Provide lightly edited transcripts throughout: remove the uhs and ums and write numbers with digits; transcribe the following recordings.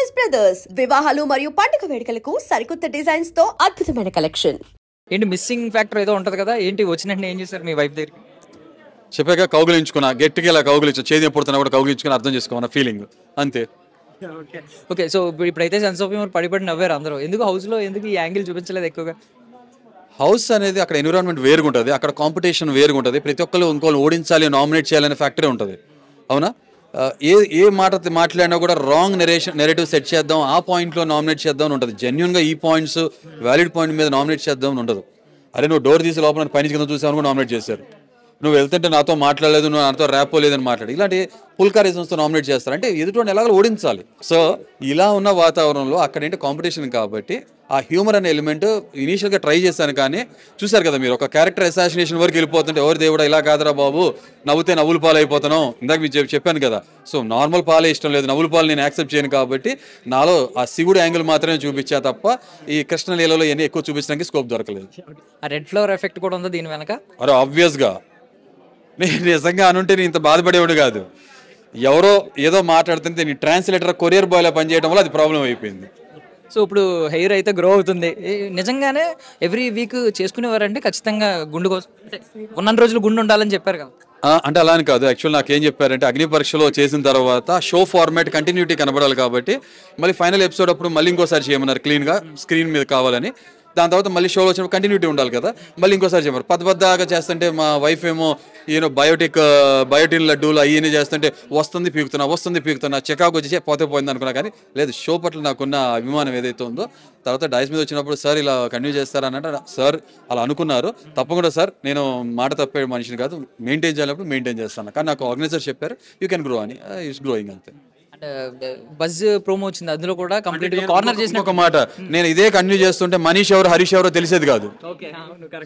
Choice brothers వివాహాలు మరియు పండుగ వేడుకలకు సరికొత్త డిజైన్స్ తో అద్భుతమైన కలెక్షన్. ఏంటి మిస్సింగ్ ఫ్యాక్టర్ ఏదో ఉంటుంది కదా, ఏంటి వచ్చినట్టు ఏం చేశారు మీ వైఫ్ దగ్గర? చెప్పాక కౌగులించుకున్నా, గట్టిగా ఇలా కౌగులించు, చేతి ఎప్పుడుతున్నా కూడా కౌగులించుకుని అర్థం చేసుకోమన్న ఫీలింగ్ అంతే. ఓకే, సో ఇప్పుడైతే సెన్స్ ఆఫ్ హ్యూమర్ పడిపడి నవ్వారు అందరూ. ఎందుకు హౌస్లో ఎందుకు ఈ యాంగిల్ చూపించలేదు ఎక్కువగా? హౌస్ అనేది అక్కడ ఎన్విరాన్మెంట్ వేరుగా ఉంటుంది, అక్కడ కాంపిటీషన్ వేరుగా ఉంటుంది. ప్రతి ఒక్కరు ఇంకోళ్ళు ఓడించాలి, నామినేట్ చేయాలనే ఫ్యాక్టరీ ఉంటుంది. అవునా? ఏ మాట మాట్లాడినా కూడా రాంగ్ నెరేటివ్ సెట్ చేద్దాం, ఆ పాయింట్లో నామినేట్ చేద్దాం అని ఉంటుంది. జెన్యున్గా ఈ పాయింట్స్ వ్యాలిడ్ పాయింట్ మీద నామినేట్ చేద్దాం అని ఉండదు. అరే నువ్వు డోర్ తీసి లోపల పైన కింద చూసావు కూడా నామినేట్ చేశారు, నువ్వు వెళ్తుంటే నాతో మాట్లాడలేదు, నువ్వు నాతో ర్యాపో లేదని మాట్లాడి ఇలాంటి పుల్కా రీజన్స్తో నామినేట్ చేస్తారు. అంటే ఎదుటి ఎలాగో ఓడించాలి. సో ఇలా ఉన్న వాతావరణంలో అక్కడ ఏంటి కాంపిటీషన్ కాబట్టి ఆ హ్యూమర్ అనే ఎలిమెంట్ ఇనీషియల్గా ట్రై చేశాను. కానీ చూసారు కదా మీరు, ఒక క్యారెక్టర్ అసాసినేషన్ వరకు వెళ్ళిపోతుంటే ఎవరి దేవుడా ఇలా కాదరా బాబు, నవ్వుతే నవ్వుల పాలు అయిపోతున్నాం. ఇందాక మీకు చెప్పాను కదా, సో నార్మల్ పాలే ఇష్టం లేదు, నవ్వుల పాలు నేను యాక్సెప్ట్ చేయను. కాబట్టి నాలో ఆ శివుడు యాంగిల్ మాత్రమే చూపించా తప్ప ఈ కృష్ణలీలలో ఇవన్నీ ఎక్కువ చూపించడానికి స్కోప్ దొరకలేదు. ఆ రెడ్ ఫ్లవర్ ఎఫెక్ట్ కూడా ఉందా దీని వెనక? అరే ఆబ్వియస్గా నేను నిజంగా అనుంటే నేను ఇంత బాధపడేవాడు కాదు. ఎవరో ఏదో మాట్లాడుతుంటే నీ ట్రాన్స్లేటర్ కొరియర్ బాయ్లా పనిచేయడం వల్ల అది ప్రాబ్లం అయిపోయింది. సో ఇప్పుడు హెయిర్ అయితే గ్రో అవుతుంది. నిజంగానే ఎవ్రీ వీక్ చేసుకునేవారంటే ఖచ్చితంగా గుండు కోసం ఉన్న రోజులు గుండు ఉండాలని చెప్పారు కదా? అంటే అలా అని కాదు. యాక్చువల్ నాకు ఏం చెప్పారంటే అగ్ని పరీక్షలో చేసిన తర్వాత షో ఫార్మాట్ కంటిన్యూటీ కనబడాలి కాబట్టి మళ్ళీ ఫైనల్ ఎపిసోడ్ అప్పుడు మళ్ళీ ఇంకోసారి చేయమన్నారు, క్లీన్గా స్క్రీన్ మీద కావాలని. దాని తర్వాత మళ్ళీ షోలో వచ్చినప్పుడు కంటిన్యూటీ ఉండాలి కదా, మళ్ళీ ఇంకోసారి చెప్పారు. పద్దగా చేస్తుంటే మా వైఫ్ ఏమో ఈయన బయోటిన్ లడ్డూలు అవన్నీ చేస్తుంటే వస్తుంది పీకుతున్నా చెకాకు వచ్చి పోతే పోయింది అనుకున్నా. కానీ లేదు, షో పట్ల నాకున్న అభిమానం ఏదైతే ఉందో. తర్వాత డైస్ మీద వచ్చినప్పుడు సార్ ఇలా కంటిన్యూ చేస్తారన్నట్టు సార్ అలా అనుకున్నారు. తప్పకుండా సార్, నేను మాట తప్పే మనిషిని కాదు, మెయింటైన్ చేయాలప్పుడు మెయింటైన్ చేస్తాను. కానీ నాకు ఆర్గనైజర్ చెప్పారు యూ కెన్ గ్రో అని, ఇట్స్ గ్రోయింగ్ అంతే. బజ్ ప్రోమో వచ్చింది, అందులో కూడా కంప్లీట్ గా కార్నర్ చేసిన ఒక మాట, నేను ఇదే కంటిన్యూ చేస్తుంటే మనీష్ ఎవరు హరీష్ ఎవరో తెలిసేది కాదు.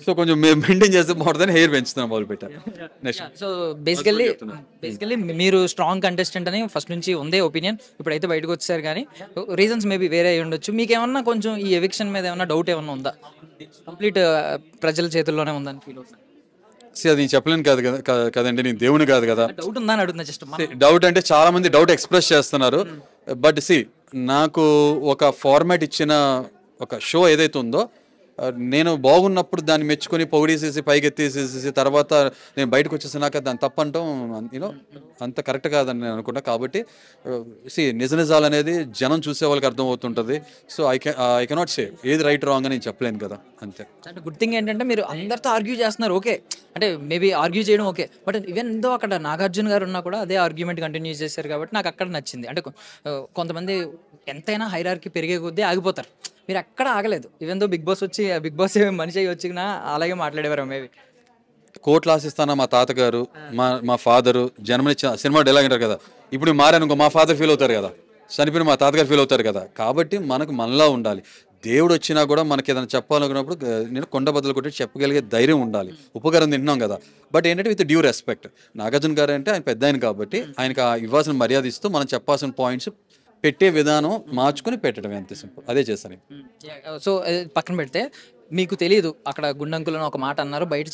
సో కొంచెం మెయింటైన్ చేస్తే బాగుంటుందని హెయిర్ పెంచుతున్నాం మొదలు పెట్టారు. నెక్స్ట్ సో బేసికల్లీ మీరు స్ట్రాంగ్ కంటెస్టెంట్ అని ఫస్ట్ నుంచి ఉందే ఒపీనియన్. ఇప్పుడైతే బయటకు వచ్చారు, కానీ రీజన్స్ మేబీ వేరే అయి ఉండొచ్చు. మీకు ఏమన్నా కొంచెం ఈ ఎవిక్షన్ మీద ఏమన్నా డౌట్ ఏమన్నా ఉందా? కంప్లీట్ ప్రజల చేతుల్లోనే ఉందని ఫీల్ అవుతుంది. అది చెప్పలేను కాదు కదండి, నేను దేవుని కాదు కదా. డౌట్ ఉందా అని అడుగుతున్నా జస్ట్. డౌట్ అంటే చాలా మంది డౌట్ ఎక్స్ప్రెస్ చేస్తున్నారు. బట్ నాకు ఒక ఫార్మాట్ ఇచ్చిన ఒక షో ఏదైతే ఉందో, నేను బాగున్నప్పుడు దాన్ని మెచ్చుకొని పొగిడేసేసి పైకి ఎత్తేసేసి తర్వాత నేను బయటకు వచ్చేసినాక దాన్ని తప్పంటాం అంత కరెక్ట్ కాదని నేను అనుకుంటా. కాబట్టి నిజాలు అనేది జనం చూసే వాళ్ళకి అర్థం అవుతుంటుంది. సో ఐ కెనాట్ సే ఏది రైట్ రాంగ్ అని నేను చెప్పలేను కదా, అంతే. అంటే గుడ్ థింగ్ ఏంటంటే మీరు అందరితో ఆర్గ్యూ చేస్తున్నారు, ఓకే. అంటే మేబీ ఆర్గ్యూ చేయడం ఓకే, బట్ ఈవెన్ దో అక్కడ నాగార్జున గారు ఉన్నా కూడా అదే ఆర్గ్యుమెంట్ కంటిన్యూ చేశారు కాబట్టి నాకు అక్కడ నచ్చింది. అంటే కొంతమంది ఎంతైనా హైరార్కీ పెరిగే కొద్దీ ఆగిపోతారు, మీరు అక్కడ ఆగలేదు. ఈవెన్ దో బిగ్ బాస్ మనిషి అయ్యి వచ్చినా అలాగే మాట్లాడేవారు. మేబీ కోట్లు ఆశిస్తానా మా తాతగారు, మా ఫాదరు జన్మనిచ్చిన సినిమా డైలాగ్ అంటారు కదా, ఇప్పుడు మారానుకో మా ఫాదర్ ఫీల్ అవుతారు కదా, చనిపోయిన మా తాతగారు ఫీల్ అవుతారు కదా. కాబట్టి మనకు మనలా ఉండాలి. దేవుడు వచ్చినా కూడా మనకి ఏదైనా చెప్పాలనుకున్నప్పుడు నేను కొండ బదులు కొట్టి చెప్పగలిగే ధైర్యం ఉండాలి. ఉపకారం తింటున్నాం కదా, బట్ ఏంటంటే విత్ డ్యూ రెస్పెక్ట్. నాగార్జున గారు అంటే ఆయన పెద్ద ఆయన కాబట్టి ఆయనకు ఇవ్వాల్సిన మర్యాద ఇస్తూ మనం చెప్పాల్సిన పాయింట్స్ పెట్టే విధానం మార్చుకుని పెట్టడం, అంతే సింపుల్. అదే చేస్తాను. సో పక్కన పెడితే మీకు తెలియదు అక్కడ గుండంకులను ఒక మాట అన్నారు, బయట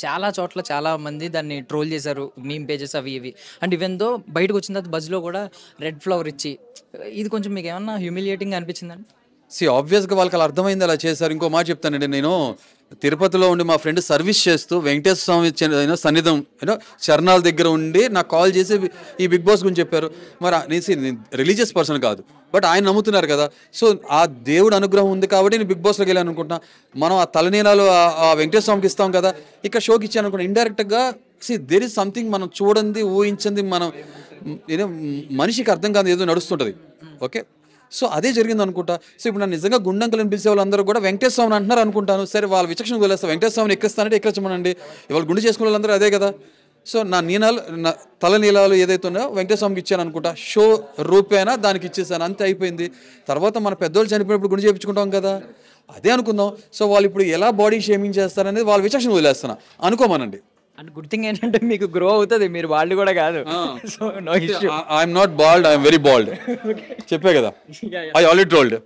చాలా చోట్ల చాలా మంది దాన్ని ట్రోల్ చేశారు, మీమ్ పేజెస్ అవి ఇవి. అండ్ ఈవెన్ దో బయటకు వచ్చిన తర్వాత బజ్లో కూడా రెడ్ ఫ్లవర్ ఇచ్చి, ఇది కొంచెం మీకు ఏమన్నా హ్యూమిలియేటింగ్ అనిపించిందండి? ఆబ్వియస్గా వాళ్ళకి అలా అర్థమైంది, అలా చేశారు. ఇంకో మాట చెప్తానండి, నేను తిరుపతిలో ఉండి మా ఫ్రెండ్ సర్వీస్ చేస్తూ వెంకటేశ్వర స్వామి సన్నిధం చరణాల దగ్గర ఉండి నాకు కాల్ చేసి ఈ బిగ్ బాస్ గురించి చెప్పారు. మరి నేను రిలీజియస్ పర్సన్ కాదు, బట్ ఆయన నమ్ముతున్నారు కదా. సో ఆ దేవుడు అనుగ్రహం ఉంది కాబట్టి నేను బిగ్ బాస్లోకి వెళ్ళాను అనుకుంటున్నా. మనం ఆ తలనీలాలు ఆ వెంకటేశ్వర స్వామికి ఇస్తాం కదా, ఇక్కడ షోకి ఇచ్చాను అనుకుంటా. ఇండైరెక్ట్గా దేర్ ఇస్ సంథింగ్ మనం చూడండి, ఊహించింది, మనం మనిషికి అర్థం కాదు ఏదో నడుస్తుంటుంది. ఓకే, సో అదే జరిగింది అనుకుంటా. సో ఇప్పుడు నన్ను నిజంగా గుండంకులను పిలిచే వాళ్ళందరూ కూడా వెంకటేశ్వర స్వామిని అంటున్నారు అనుకుంటాను. సరే, వాళ్ళ విచక్షణ వదిలేస్తా. వెంకటేశ్వర స్వామిని ఎక్కిస్తానంటే ఎక్కించమనండి, ఇవాళ గుండు చేసుకునే వాళ్ళందరూ అదే కదా. సో నా తల నీలాలు ఏదైతే ఉన్నాయో వెంకటేశ్వర స్వామికి ఇచ్చాను అనుకుంటా, షో రూపేనా దానికి ఇచ్చేసాను, అంతే అయిపోయింది. తర్వాత మన పెద్దోళ్ళు చనిపోయినప్పుడు గుండు చేయించుకుంటాం కదా, అదే అనుకుందాం. సో వాళ్ళు ఇప్పుడు ఎలా బాడీ షేమింగ్ చేస్తారనేది వాళ్ళ విచక్షణ వదిలేస్తున్నా, అనుకోమనండి. అండ్ గుడ్ థింగ్ ఏంటంటే మీకు గ్రో అవుతుంది, మీరు వాళ్ళు కూడా కాదు. So no issue. I'm not bald, I'm very bald. చెప్పే కదా, ఐ ఆల్రెడీ టోల్డ్.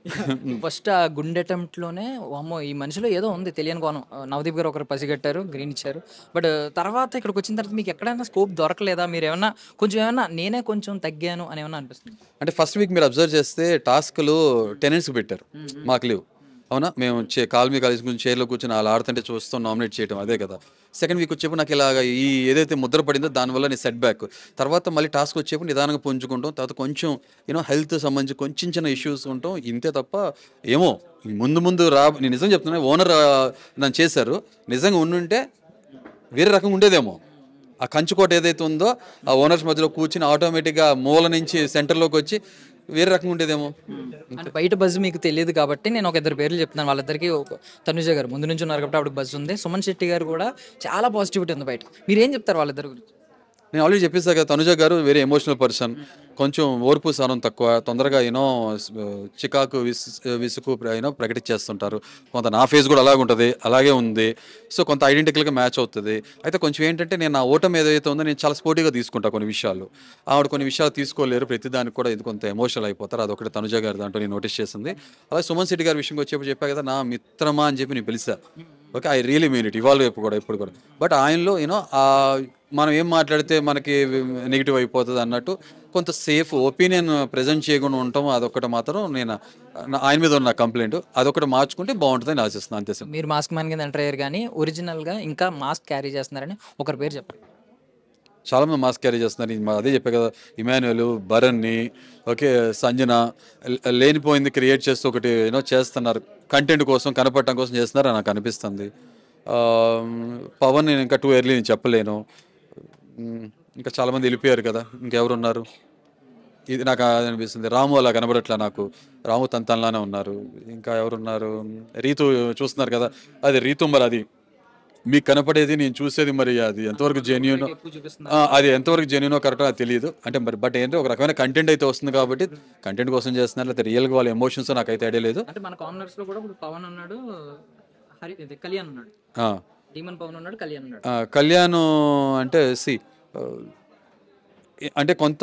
ఫస్ట్ ఆ గుండె అటెంప్ట్లోనే అమ్మో ఈ మనిషిలో ఏదో ఉంది తెలియని కోణం. నవదీప్ గారు ఒకరు పసిగట్టారు, గ్రీన్ ఇచ్చారు. బట్ తర్వాత ఇక్కడికి వచ్చిన తర్వాత మీకు ఎక్కడైనా స్కోప్ దొరకలేదా? మీరు ఏమన్నా నేనే కొంచెం తగ్గాను అని ఏమన్నా అనిపిస్తుంది? అంటే ఫస్ట్ వీక్ మీరు అబ్జర్వ్ చేస్తే టాస్క్లు టెనెంట్స్కి పెట్టారు, మాకు లేవు. అవునా, మేము కాల్మీ కాలేజ్ గురించి చైర్లో కూర్చొని వాళ్ళు ఆడుతుంటే చూస్తాం, నామినేట్ చేయడం అదే కదా. సెకండ్ వీక్ వచ్చేప్పుడు నాకు ఇలాగ ఈ ఏదైతే ముద్ర పడిందో దానివల్ల నేను సెట్ బ్యాక్. తర్వాత మళ్ళీ టాస్క్ వచ్చేప్పుడు నిదానంగా పుంజుకుంటాం. తర్వాత కొంచెం హెల్త్ సంబంధించి కొంచెం చిన్న ఇష్యూస్ ఉంటాం, ఇంతే తప్ప ఏమో ముందు నేను నిజం చెప్తున్నా, ఓనర్ నన్ను చేశారు, నిజంగా ఉండుంటే వేరే రకంగా ఉండేదేమో. ఆ కంచుకోట ఏదైతే ఉందో ఆ ఓనర్స్ మధ్యలో కూర్చుని ఆటోమేటిక్గా మూల నుంచి సెంటర్లోకి వచ్చి వేరే రకంగా ఉండేదేమో. అంటే బయట బజ్ మీకు తెలియదు కాబట్టి నేను ఒక ఇద్దరు పేర్లు చెప్తాను. వాళ్ళిద్దరికి తనుజ గారు ముందు నుంచి ఉన్నారు కాబట్టి ఆవిడ బజ్ ఉంది. సుమన్ శెట్టి గారు కూడా చాలా పాజిటివిటీ ఉంది బయట. మీరు ఏం చెప్తారు వాళ్ళిద్దరి గురించి? నేను ఆల్రెడీ చెప్పేసా కదా, తనుజ గారు వెరీ ఎమోషనల్ పర్సన్, కొంచెం ఓర్పు సహనం తక్కువ, తొందరగా చికాకు విసుకు ప్రకటించేస్తుంటారు. కొంత నా ఫేస్ కూడా అలాగే ఉంటుంది, అలాగే ఉంది. సో కొంత ఐడెంటికల్గా మ్యాచ్ అవుతుంది. అయితే కొంచెం ఏంటంటే నేను నా ఓటమి ఏదైతే ఉందో నేను చాలా స్పోర్టివ్గా తీసుకుంటా కొన్ని విషయాలు. ఆవిడ కొన్ని విషయాలు తీసుకోలేరు, ప్రతిదానికి కూడా ఇది కొంత ఎమోషనల్ అయిపోతారు. అదొకటి తనుజ గారి దాంట్లో నేను నోటీస్ చేసింది. అలాగే సుమన్ శెట్టి గారి విషయంకి వచ్చేప్పుడు చెప్పా కదా, నా మిత్రమా అని చెప్పి నేను పిలిచా. Okay, I really mean it, ఇవాళ కూడా ఇప్పుడు కూడా. బట్ ఆయనలో మనం ఏం మాట్లాడితే మనకి నెగిటివ్ అయిపోతుంది అన్నట్టు కొంత సేఫ్ ఒపీనియన్ ప్రజెంట్ చేయకుండా ఉంటాం. అదొకటి మాత్రం నేను ఆయన మీద ఉన్న కంప్లైంట్, అదొకటి మార్చుకుంటే బాగుంటుందని ఆశిస్తున్నాను, అంతే సార్. మీరు మాస్క్ మ్యాన్ కింద ఎంటర్ అయ్యారు కానీ ఒరిజినల్గా ఇంకా మాస్క్ క్యారీ చేస్తున్నారని ఒకరి పేరు చెప్పండి. చాలామంది మాస్క్ క్యారీ చేస్తున్నారు, అదే చెప్పే కదా, ఇమాన్యుయల్, భరణ్ని, ఓకే, సంజన, లేనిపోయింది క్రియేట్ చేస్తూ ఒకటి చేస్తున్నారు, కంటెంట్ కోసం కనపడటం కోసం చేస్తున్నారు అని నాకు అనిపిస్తుంది. పవన్ నేను ఇంకా టూ ఇయర్లీ నేను చెప్పలేను. ఇంకా చాలామంది వెళ్ళిపోయారు కదా, ఇంకెవరున్నారు? ఇది నాకు అనిపిస్తుంది. రాము అలా కనబడట్లా నాకు, రాము తనలానే ఉన్నారు. ఇంకా ఎవరున్నారు? రీతు చూస్తున్నారు కదా, అది రీతు మరి అది మీకు కనపడేది నేను చూసేది, మరి అది ఎంతవరకు జెన్యూనో, అది ఎంతవరకు జెన్యూనో కరెక్టో అది తెలియదు. అంటే మరి బట్ ఏంటంటే ఒక రకమైన కంటెంట్ అయితే వస్తుంది కాబట్టి కంటెంట్ కోసం చేస్తున్నారు, లేకపోతే రియల్గా వాళ్ళ ఎమోషన్స్ నాకైతే ఐడియా లేదు. అంటే మన కామనర్స్ లో కూడా పవన్ అన్నాడు, కళ్యాణ్ ఉన్నాడు, డీమన్ పవన్ ఉన్నాడు, కళ్యాణ్ ఉన్నాడు. కళ్యాణ్ అంటే అంటే కొంత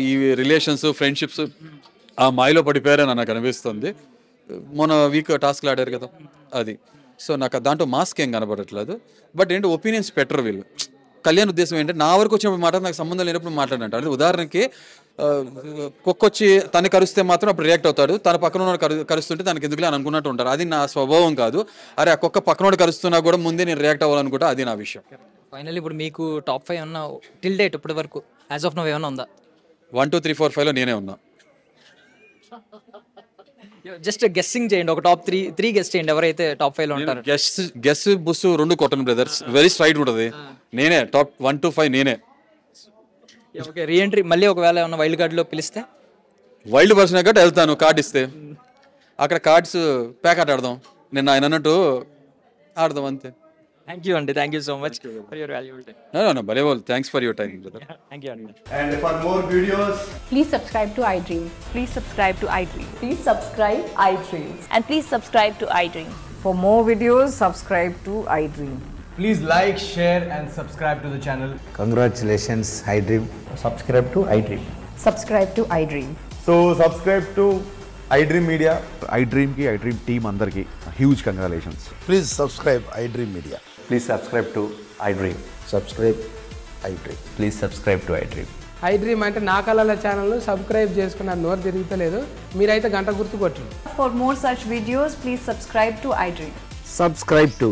ఈ రిలేషన్స్ ఫ్రెండ్షిప్స్ ఆ మాయలో పడిపోయారని నాకు అనిపిస్తుంది. మొన్న వీక్ టాస్క్లు ఆడారు కదా అది. సో నాకు దాంట్లో మాస్క్ ఏం కనబడట్లేదు. బట్ ఏంటి ఒపీనియన్స్ పెట్టరు వీళ్ళు. కళ్యాణ్ ఉద్దేశం ఏంటంటే నా వరకు వచ్చినప్పుడు మాట నాకు సంబంధం లేనప్పుడు మాట్లాడంట. అంటే ఉదాహరణకి కుక్కొచ్చి తను కరుస్తే మాత్రం అప్పుడు రియాక్ట్ అవుతాడు, తన పక్కన కరుస్తుంటే తనకి ఎందుకులే అని అనుకున్నట్టు ఉంటారు. అది నా స్వభావం కాదు. అరే ఆ కుక్క పక్కనోడు కరుస్తున్నా కూడా ముందే నేను రియాక్ట్ అవ్వాలనుకుంటా, అది నా విషయం. ఫైనల్లీ ఇప్పుడు మీకు టాప్ 5 అన్న టిల్ డేట్ ఇప్పటి వరకు యాజ్ ఆఫ్ నౌ ఏమైనా ఉందా? 1 2 3 4 5లో నేనే ఉన్నా. జస్ట్ గెస్సింగ్ చేయండి, ఒక టాప్ 3 గెస్ట్ చేయండి ఎవరైతే టాప్ 5 లో ఉంటారు. గెస్ బుస్ 2 కొట్టను బ్రదర్స్, వెరీ స్ట్రైట్ ఉంటుంది. నేనే టాప్ 1 to 5 నేనే. ఓకే, రీఎంట్రీ మళ్ళీ ఒకవేళ ఏమన్నా వైల్డ్ కార్డ్ లో పిలిస్తే? వైల్డ్ పర్సన్ కాబట్టి వెళ్తాను. కార్డ్ ఇస్తే అక్కడ కార్డ్స్ ప్యాక్ ఆడదాం, నేను ఆయన అన్నట్టు ఆడదాం అంతే. థ్యాంక్ యూ అండి, thank you so much for your valuable time. No, భలే వాళ్ళు, thanks for your time brother. Thank you అండి. And for more videos, Please subscribe to iDream. Please subscribe to iDream. Please subscribe iDream. And please subscribe to iDream. For more videos, subscribe to iDream. please like, share and subscribe to the channel. Congratulations, iDream. Subscribe to iDream. Subscribe to iDream. So subscribe to iDream Media. iDream ki iDream team andarki huge congratulations. Please subscribe iDream Media. Please subscribe to iDream. Subscribe iDream. Please subscribe to iDream. iDream అంటే నా కళల channel subscribe చేసుకున్న నోరు తిరుగుతలేదు, మీరైతే గంట గుర్తు కొట్టండి. For more such videos, please subscribe to iDream. Subscribe to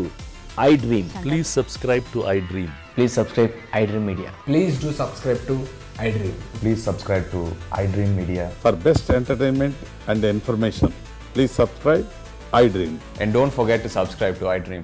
iDream. Please subscribe to iDream. Please subscribe iDream Media. Please do subscribe to iDream. Please subscribe to iDream Media. For best entertainment and information, please subscribe iDream. And don't forget to subscribe to iDream.